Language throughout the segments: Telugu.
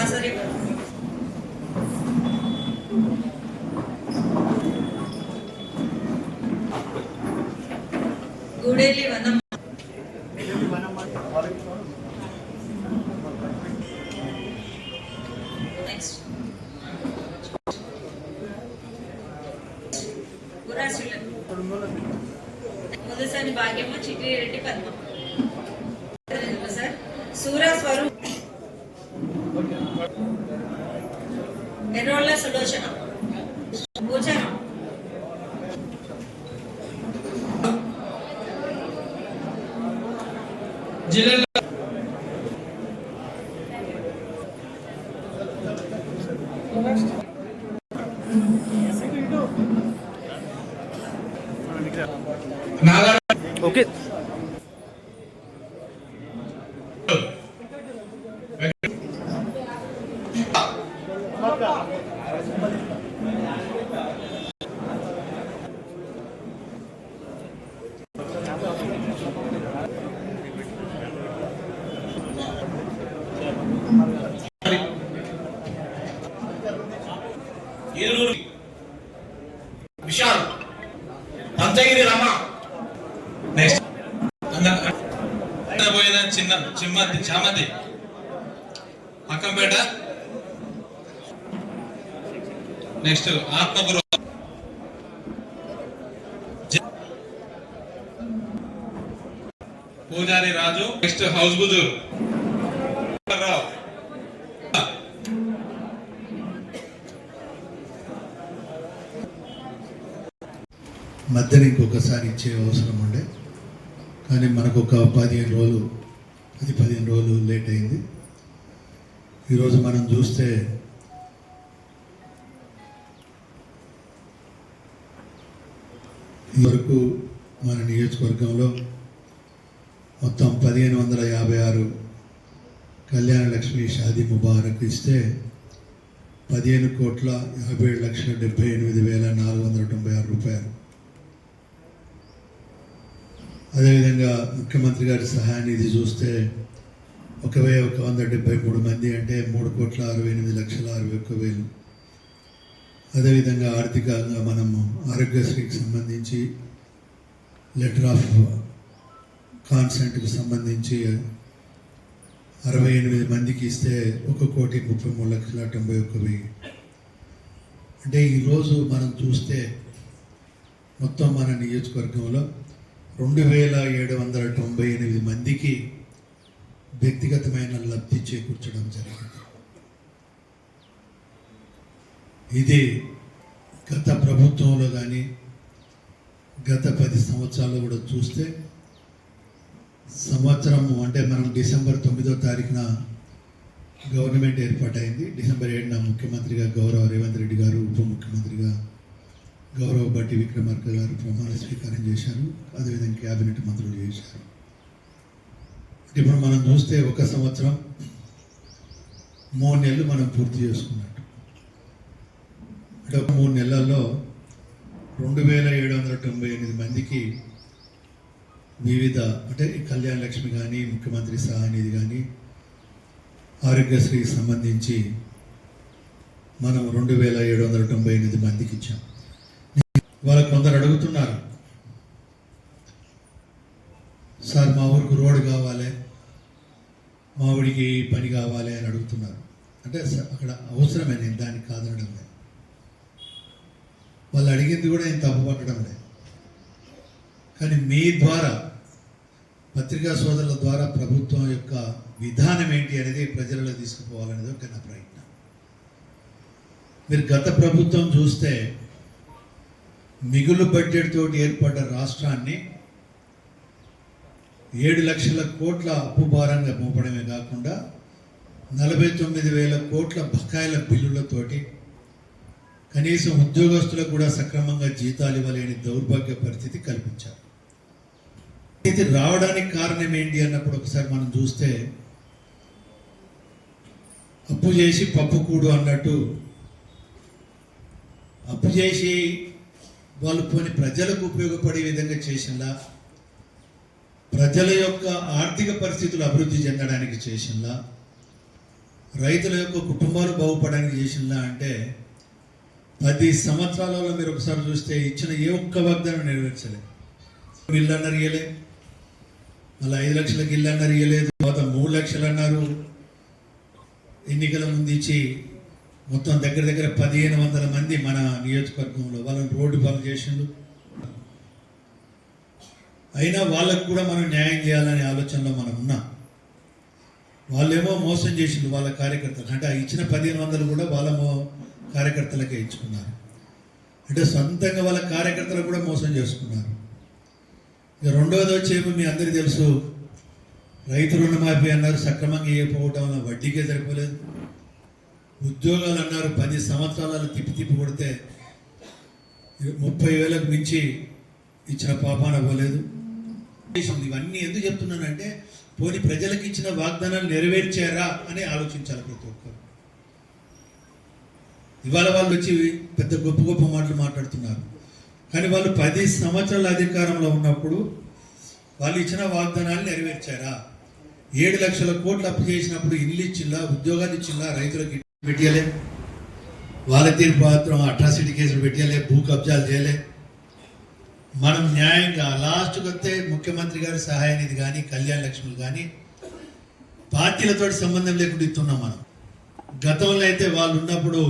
దాసరి గూడెల్లి వనం నెక్స్ట్ మొదటిసారి భాగ్యమ్మ చిట్టిరెడ్డి పద్మ సార్ సూరా స్వరూప్ ఎర్రోళ్ళ సులోచన భోజనం జిల్లా ఓకే విశాల్ పంచగిరి రమ నెక్స్ట్ పోయిన చిన్న చిమ్మది చామది అక్కంపేట నెక్స్ట్ ఆత్మగురు పూజారి రాజు నెక్స్ట్ హౌస్ బుజూర్ రావు మధ్యలో ఇంకొకసారి ఇచ్చే అవసరం ఉండే కానీ మనకు ఒక 15 రోజులు లేట్ అయింది. ఈరోజు మనం చూస్తే వరకు మన నియోజకవర్గంలో మొత్తం 1556 కళ్యాణ లక్ష్మి షాదీ ముబారక్ ఇస్తే 15,57,78,496 రూపాయలు. అదేవిధంగా ముఖ్యమంత్రి గారి సహాయ నిధి చూస్తే 1,173 మంది అంటే 3,68,61,000. అదేవిధంగా ఆర్థికంగా మనము ఆరోగ్యశ్రీకి సంబంధించి లెటర్ ఆఫ్ కాన్సెంట్కి సంబంధించి 68 మందికి ఇస్తే 1,33,91,000. అంటే ఈరోజు మనం చూస్తే మొత్తం మన నియోజకవర్గంలో 2,798 మందికి వ్యక్తిగతమైన లబ్ధి చేకూర్చడం జరిగింది. ఇది గత ప్రభుత్వంలో కానీ గత 10 సంవత్సరాల్లో కూడా చూస్తే సంవత్సరము అంటే మనం డిసెంబర్ 9వ తారీఖున గవర్నమెంట్ ఏర్పాటైంది. డిసెంబర్ 7న ముఖ్యమంత్రిగా గౌరవ రేవంత్ రెడ్డి గారు, ఉప ముఖ్యమంత్రిగా గౌరవ బట్టి విక్రమార్క గారు ప్రమాణ స్వీకారం చేశారు. అదేవిధంగా క్యాబినెట్ మంత్రులు చేశారు. ఇప్పుడు మనం చూస్తే 1 సంవత్సరం 3 నెలలు మనం పూర్తి చేసుకున్నట్టు. అంటే 3 నెలల్లో 2,798 మందికి వివిధ అంటే కళ్యాణ లక్ష్మి కానీ, ముఖ్యమంత్రి సహాయ నిధి కానీ, ఆరోగ్యశ్రీకి సంబంధించి మనం 2,798 మందికి ఇచ్చాం. వాళ్ళ కొందరు అడుగుతున్నారు, సార్ మా ఊరికి రోడ్డు కావాలి, మా ఊరికి పని కావాలి అని అడుగుతున్నారు. అంటే అక్కడ అవసరమే, నేను దానికి కాదనడం లేదు. వాళ్ళు అడిగింది కూడా నేను తప్పు పట్టడం లేదు. కానీ మీ ద్వారా, పత్రికా సోదరుల ద్వారా ప్రభుత్వం యొక్క విధానం ఏంటి అనేది ప్రజలలో తీసుకుపోవాలనేది ఒక నా ప్రయత్నం. మీరు గత ప్రభుత్వం చూస్తే మిగులు బడ్జెట్ తోటి ఏర్పడ్డ రాష్ట్రాన్ని 7 లక్షల కోట్ల అప్పు భారంగా మోపడమే కాకుండా 49,000 కోట్ల బకాయిల బిల్లులతోటి కనీసం ఉద్యోగస్తులకు కూడా సక్రమంగా జీతాలు ఇవ్వలేని దౌర్భాగ్య పరిస్థితి కల్పించారు. ఇది రావడానికి కారణం ఏంటి అన్నప్పుడు ఒకసారి మనం చూస్తే అప్పు చేసి పప్పు కూడు అన్నట్టు అప్పు చేసి వాళ్ళు పోని ప్రజలకు ఉపయోగపడే విధంగా చేసినలా, ప్రజల యొక్క ఆర్థిక పరిస్థితులు అభివృద్ధి చెందడానికి చేసినలా, రైతుల యొక్క కుటుంబాలు బాగుపడడానికి చేసిందా అంటే 10 సంవత్సరాలలో మీరు ఒకసారి చూస్తే ఇచ్చిన ఏ ఒక్క వాగ్దానం నెరవేర్చలేదు. ఇల్లు అన్నారు ఇయ్యలే, మళ్ళీ 5 లక్షలకి ఇల్లు అన్నారు ఇయ్యలేదు, తర్వాత 3 లక్షలు అన్నారు. ఎన్నికల ముందు ఇచ్చి మొత్తం దగ్గర 1500 మంది మన నియోజకవర్గంలో వాళ్ళని రోడ్డు పనులు చేసిండు. అయినా వాళ్ళకు కూడా మనం న్యాయం చేయాలనే ఆలోచనలో మనం ఉన్నాం. వాళ్ళేమో మోసం చేసిండు వాళ్ళ కార్యకర్తలు, అంటే ఆ ఇచ్చిన 1500 కూడా వాళ్ళ కార్యకర్తలకే ఇచ్చుకున్నారు. అంటే సొంతంగా వాళ్ళ కార్యకర్తలు కూడా మోసం చేసుకున్నారు. ఇక రెండవది వచ్చేమో మీ అందరికీ తెలుసు, రైతు రుణమాఫీ అన్నారు, సక్రమంగా ఇవ్వకపోవటం వల్ల వడ్డీకే సరిపోలేదు. ఉద్యోగాలు అన్నారు, 10 సంవత్సరాలు తిప్పి కొడితే 30,000కు మించి ఇచ్చిన పాపాన పోలేదు. ఇవన్నీ ఎందుకు చెప్తున్నానంటే పోనీ ప్రజలకు ఇచ్చిన వాగ్దానాలు నెరవేర్చారా అని ఆలోచించాలి ప్రతి ఒక్కరు. ఇవాళ వాళ్ళు వచ్చి పెద్ద గొప్ప మాటలు మాట్లాడుతున్నారు, కానీ వాళ్ళు 10 సంవత్సరాల అధికారంలో ఉన్నప్పుడు వాళ్ళు ఇచ్చిన వాగ్దానాలు నెరవేర్చారా? 7 లక్షల కోట్లు అప్పు చేసినప్పుడు ఇల్లు ఇచ్చిందా, ఉద్యోగాలు ఇచ్చిందా, రైతులకు పెట్టలే, వాళ్ళ తీర్పు మాత్రం అట్రాసిటీ కేసులు పెట్టలే, భూ కబ్జాలు చేయలే. మనం న్యాయంగా లాస్ట్కి వస్తే ముఖ్యమంత్రి గారి సహాయ నిధి కానీ కళ్యాణ లక్ష్మి కానీ పార్టీలతో సంబంధం లేకుండా ఇస్తున్నాం మనం. గతంలో అయితే వాళ్ళు ఉన్నప్పుడు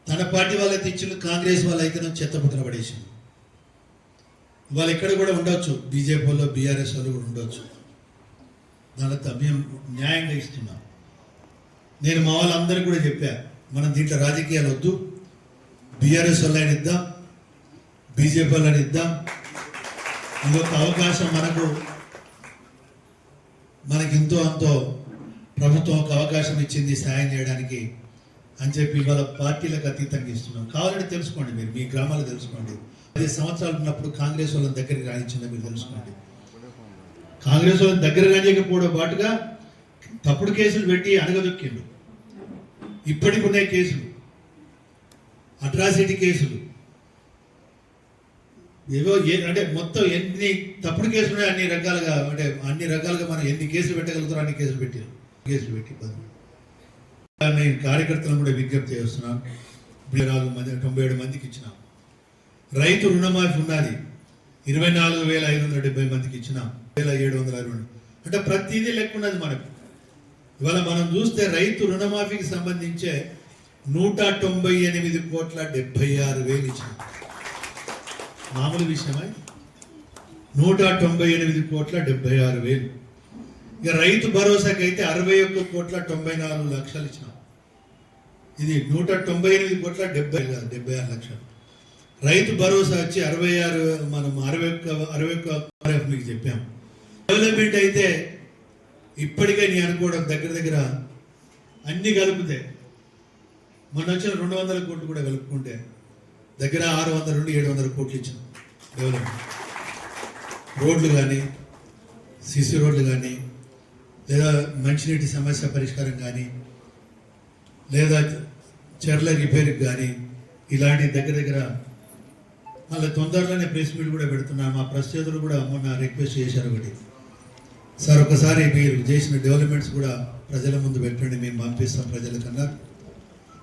తన పార్టీ వాళ్ళైతే ఇచ్చిండు, కాంగ్రెస్ వాళ్ళు అయితే చెత్తపుత్ర పడేసింది. వాళ్ళు ఎక్కడ కూడా ఉండొచ్చు, బీజేపీ వాళ్ళు బీఆర్ఎస్ వాళ్ళు కూడా ఉండొచ్చు. దానితో మేము న్యాయంగా ఇస్తున్నాం. నేను మా వాళ్ళందరికీ కూడా చెప్పా, మనం దీంట్లో రాజకీయాలు వద్దు, బీఆర్ఎస్ వాళ్ళని ఇద్దాం, బీజేపీ వాళ్ళని ఇద్దాం. ఇంకొక అవకాశం మనకి ఎంతో అంతో ప్రభుత్వం ఒక అవకాశం ఇచ్చింది సాయం చేయడానికి అని చెప్పి ఇవాళ పార్టీలకు అతీతంగా ఇస్తున్నాం. కావాలంటే తెలుసుకోండి, మీరు మీ గ్రామాలు తెలుసుకోండి. 10 సంవత్సరాలు ఉన్నప్పుడు కాంగ్రెస్ వాళ్ళని దగ్గరికి రాయించిందో మీరు తెలుసుకోండి. కాంగ్రెస్ వాళ్ళని దగ్గర రానియకపోవడం పాటుగా తప్పుడు కేసులు పెట్టి అడగదొక్కిండు. ఇప్పటికి ఉన్నాయి కేసులు, అట్రాసిటీ కేసులు, ఏవో అంటే మొత్తం ఎన్ని తప్పుడు కేసులు ఉన్నాయి అన్ని రకాలుగా మనం ఎన్ని కేసులు పెట్టగలుగుతారో అన్ని కేసులు పెట్టి నేను కార్యకర్తలను కూడా విజ్ఞప్తి చేస్తున్నాను. 97 మందికి ఇచ్చినాం. రైతు రుణమాఫీ ఉన్నది 24,570 మందికి ఇచ్చినాం, 1,720. అంటే ప్రతిదీ లెక్క ఉన్నది మనకు. ఇవాళ మనం చూస్తే రైతు రుణమాఫీకి సంబంధించే 198,76,000 ఇచ్చినాం. మామూలు విషయమై 198,76,000. ఇక రైతు భరోసాకి అయితే 61,94,00,000 ఇచ్చినాం. ఇది 198,76,000. రైతు భరోసా వచ్చి 61 మీకు చెప్పాం. డెవలప్మెంట్ అయితే ఇప్పటికే నేను అనుకోవడం దగ్గర అన్ని కలిపితే మొన్న వచ్చిన 200 కోట్లు కూడా కలుపుకుంటే దగ్గర 600 నుండి 700 కోట్లు ఇచ్చాం డెవలప్మెంట్. రోడ్లు కానీ, సిసి రోడ్లు కానీ, లేదా మంచినీటి సమస్య పరిష్కారం కానీ, లేదా చెర్ల రిపేర్కి కానీ, ఇలాంటి దగ్గర మళ్ళీ తొందరలోనే ప్రెస్ మీట్ కూడా పెడుతున్నాను. మా ప్రస్తుతులు కూడా మొన్న రిక్వెస్ట్ చేశారు ఒకటి, సార్ ఒకసారి మీరు చేసిన డెవలప్మెంట్స్ కూడా ప్రజల ముందు పెట్టండి, మేము పంపిస్తాం ప్రజలకన్నా.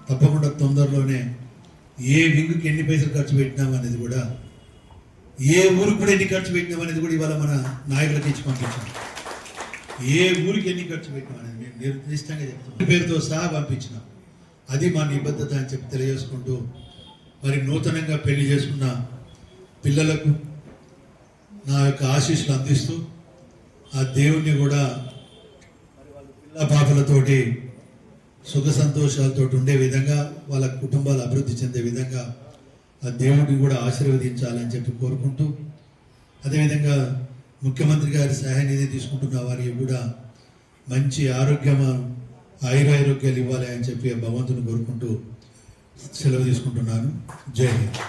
తప్పకుండా తొందరలోనే ఏ వింగుకి ఎన్ని పైసలు ఖర్చు పెట్టినాం అనేది కూడా, ఏ ఊరికి కూడా ఎన్ని ఖర్చు పెట్టినాం అనేది కూడా ఇవాళ మన నాయకులకు ఇచ్చి పంపించాం. ఏ ఊరికి ఎన్ని ఖర్చు పెట్టినాం అనేది మేము నిర్దిష్టంగా చెప్తాం, పేరుతో సహా పంపించినాం. అది మా నిబద్ధత అని చెప్పి తెలియజేసుకుంటూ, మరి నూతనంగా పెళ్లి చేసుకున్న పిల్లలకు నా యొక్క ఆశీస్సులు అందిస్తూ, ఆ దేవుణ్ణి కూడా పిల్ల పాపలతోటి సుఖ సంతోషాలతో ఉండే విధంగా, వాళ్ళ కుటుంబాలు అభివృద్ధి చెందే విధంగా ఆ దేవుడిని కూడా ఆశీర్వదించాలని చెప్పి కోరుకుంటూ, అదేవిధంగా ముఖ్యమంత్రి గారి సహాయ నిధి తీసుకుంటున్న వారికి కూడా మంచి ఆయురారోగ్యాలు ఇవ్వాలి అని చెప్పి భగవంతుని కోరుకుంటూ సెలవు తీసుకుంటున్నాను. జై హింద్.